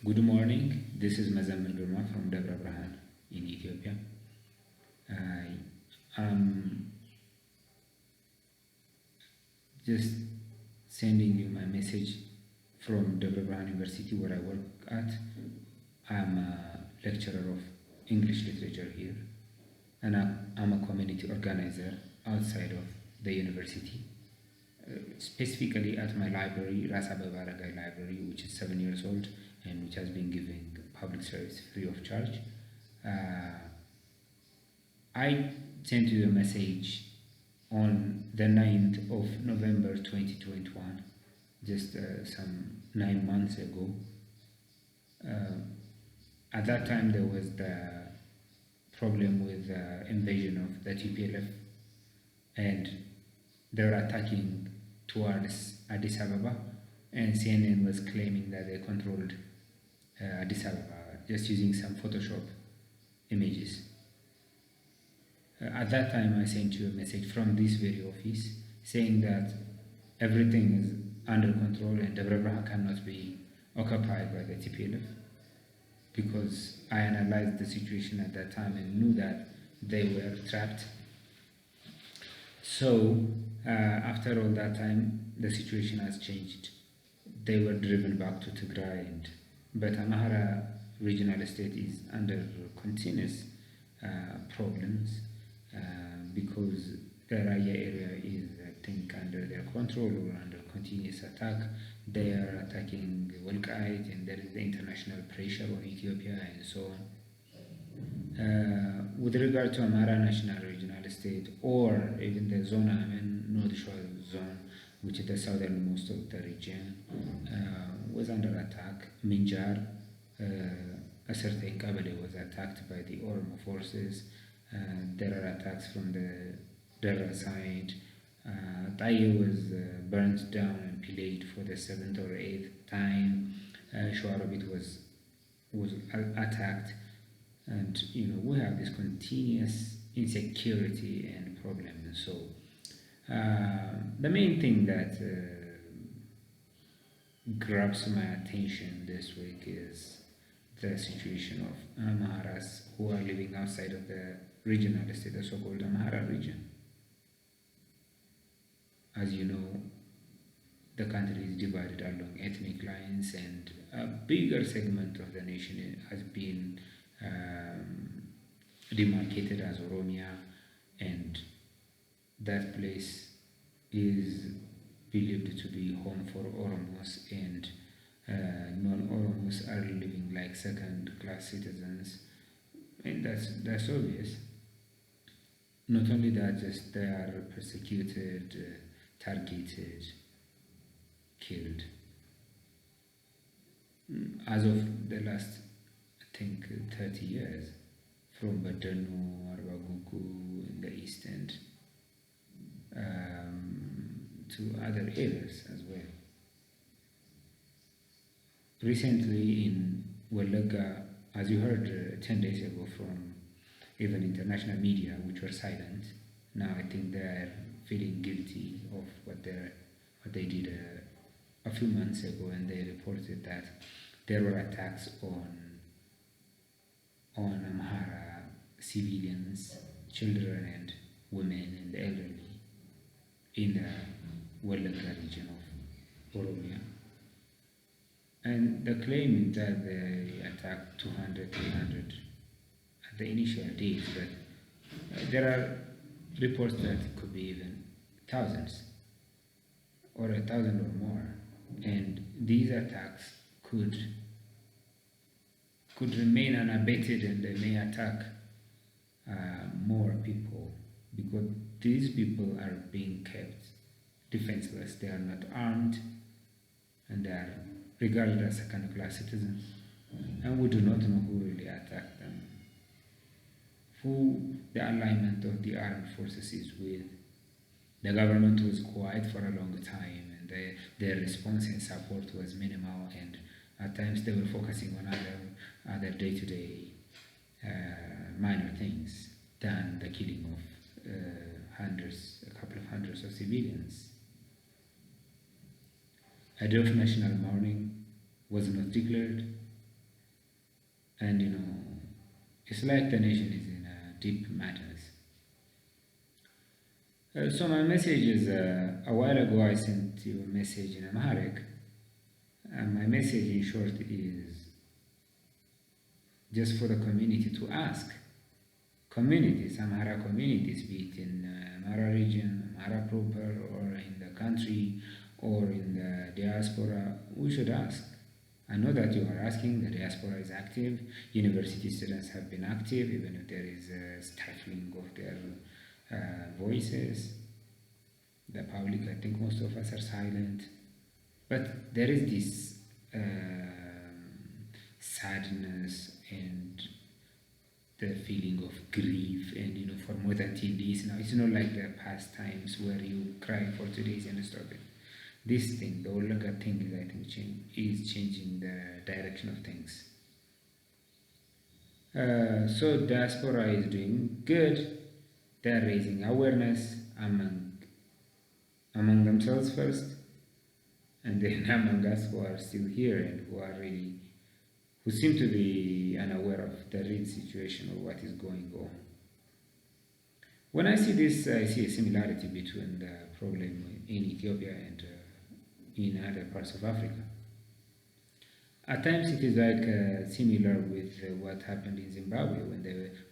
Good morning. This is Debre Birhan from Debre Birhan in Ethiopia. I am just sending you my message from Debre Birhan University where I work at. I am a lecturer of English literature here, and I'm a community organizer outside of the university, specifically at my library, Ras Abeba Aragai Library, which is 7 years old and which has been giving public service free of charge. I sent you a message on the 9th of November 2021, just some 9 months ago. At that time there was the problem with the invasion of the TPLF, and they were attacking towards Addis Ababa, and CNN was claiming that they controlled Addis Ababa just using some Photoshop images. At that time I sent you a message from this very office saying that everything is under control and Debre Birhan cannot be occupied by the TPLF, because I analyzed the situation at that time and knew that they were trapped. So after all that time, the situation has changed. They were driven back to Tigray, but Amhara regional state is under continuous problems because the Raya area is, I think, under their control or under continuous attack. They are attacking Wolkite, and there is the international pressure on Ethiopia and so on. With regard to Amhara National Regional Estate, or even the zone I'm in, North Shore Zone, which is the southernmost of the region, was under attack. Minjar, a certain Kabale, was attacked by the Oromo forces. There are attacks from the Dera side. Taye was burnt down and pillaged for the 7th or 8th time. Shuarabit was attacked, and we have this continuous insecurity and problem. And so the main thing that grabs my attention this week is the situation of Amharas who are living outside of the regional state, the so-called Amhara region. As you know, the country is divided along ethnic lines, and a bigger segment of the nation has been demarcated as Oromia, and that place is believed to be home for Oromos, and non-Oromos are living like second-class citizens, and that's obvious. Not only that, just they are persecuted, targeted, killed. As of the last, I think, 30 years, from Badano, Arbagugu in the east end, to other areas as well. Recently in Welaga, as you heard 10 days ago from even international media, which were silent, now I think they're feeling guilty of what they did a few months ago, and they reported that there were attacks on Amhara civilians, children and women and the elderly in the Welaga region of Oromia. And the claim is that they attacked 200, 300 at the initial days, but there are reports that it could be even thousands or 1,000 or more, and these attacks could remain unabated, and they may attack more people, because these people are being kept defenseless. They are not armed, and they are regarded as second-class citizens, and we do not know who really attacked them, who the alignment of the armed forces is with. The government was quiet for a long time, and their response and support was minimal, and at times they were focusing on other day-to-day minor things than the killing of a couple of hundreds of civilians. A day of national mourning was not declared. and it's like the nation is in deep matters. So my message is, a while ago I sent you a message in Amharic, and my message in short is just for the community to ask. Communities, Amhara communities, be it in Amhara region, Amhara proper, or in the country, or in the diaspora, we should ask. I know that you are asking, the diaspora is active, university students have been active, even if there is a stifling of their voices. The public, I think most of us are silent. But there is this sadness and the feeling of grief, and for more than 10 days now. It's not like the past times where you cry for 2 days and stop it. This thing, the Olaga thing, is, I think, is changing the direction of things. So diaspora is doing good. They're raising awareness among themselves first, and then among us who are still here and who seem to be unaware of the real situation of what is going on. When I see this, I see a similarity between the problem in Ethiopia and in other parts of Africa. At times it is like similar with what happened in Zimbabwe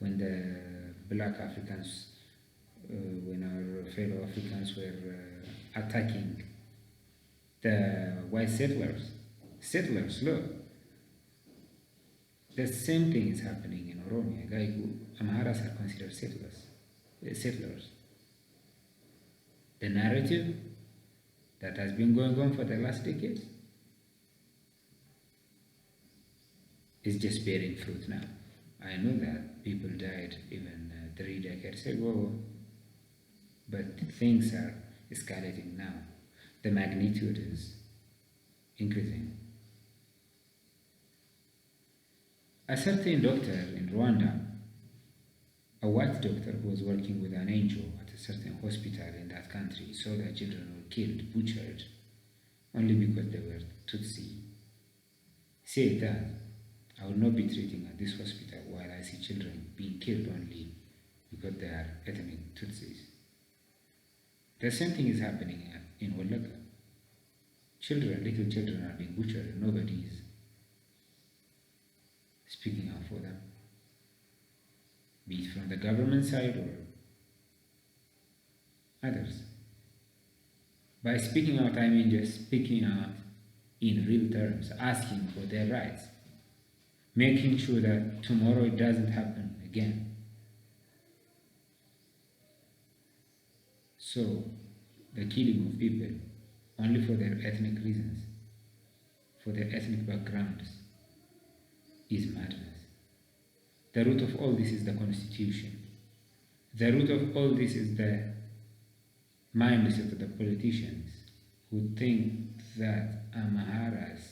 when the black Africans, when our fellow Africans were attacking the white settlers. Look, the same thing is happening in Oromia. Like Amharas are considered settlers. The narrative that has been going on for the last decades is just bearing fruit now. I know that people died even 3 decades ago, but things are escalating now. The magnitude is increasing. A certain doctor in Rwanda, a white doctor who was working with an angel at a certain hospital in that country, saw that children were killed, butchered, only because they were Tutsi. Said that I will not be treating at this hospital while I see children being killed only because they are ethnic Tutsis. The same thing is happening in Wallaka. Little children are being butchered and nobody is speaking out for them, be it from the government side or others. By speaking out, I mean just speaking out in real terms, asking for their rights, making sure that tomorrow it doesn't happen again. So, the killing of people only for their ethnic reasons, for their ethnic backgrounds, is madness. The root of all this is the constitution. The root of all this is the mindset of the politicians who think that Amharas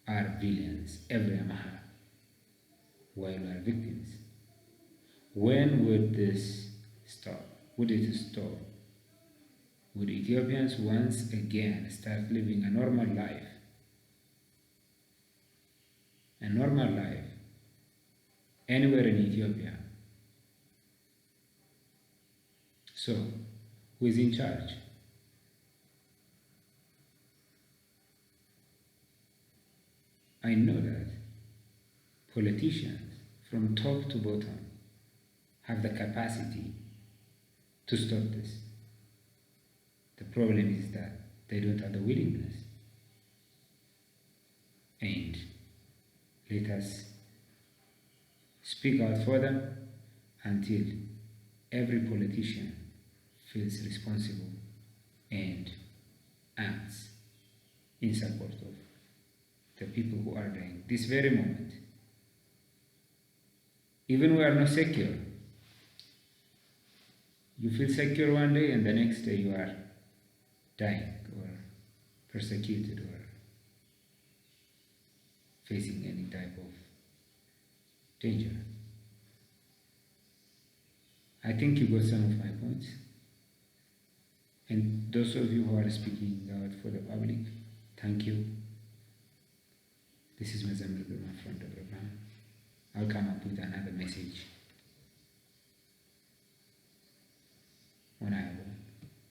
are villains, every Amhara, while we are victims. When would this stop? Would it stop? Would Ethiopians once again start living a normal life? A normal life anywhere in Ethiopia. So, who is in charge? I know that politicians from top to bottom have the capacity to stop this. The problem is that they don't have the willingness. And let us speak out for them until every politician feels responsible and acts in support of the people who are dying this very moment. Even we are not secure. You feel secure one day and the next day you are dying or persecuted or facing any type of danger. I think you got some of my points. And those of you who are speaking out for the public, thank you. This is Mazamir Birhan from Debre Birhan. I'll come up with another message.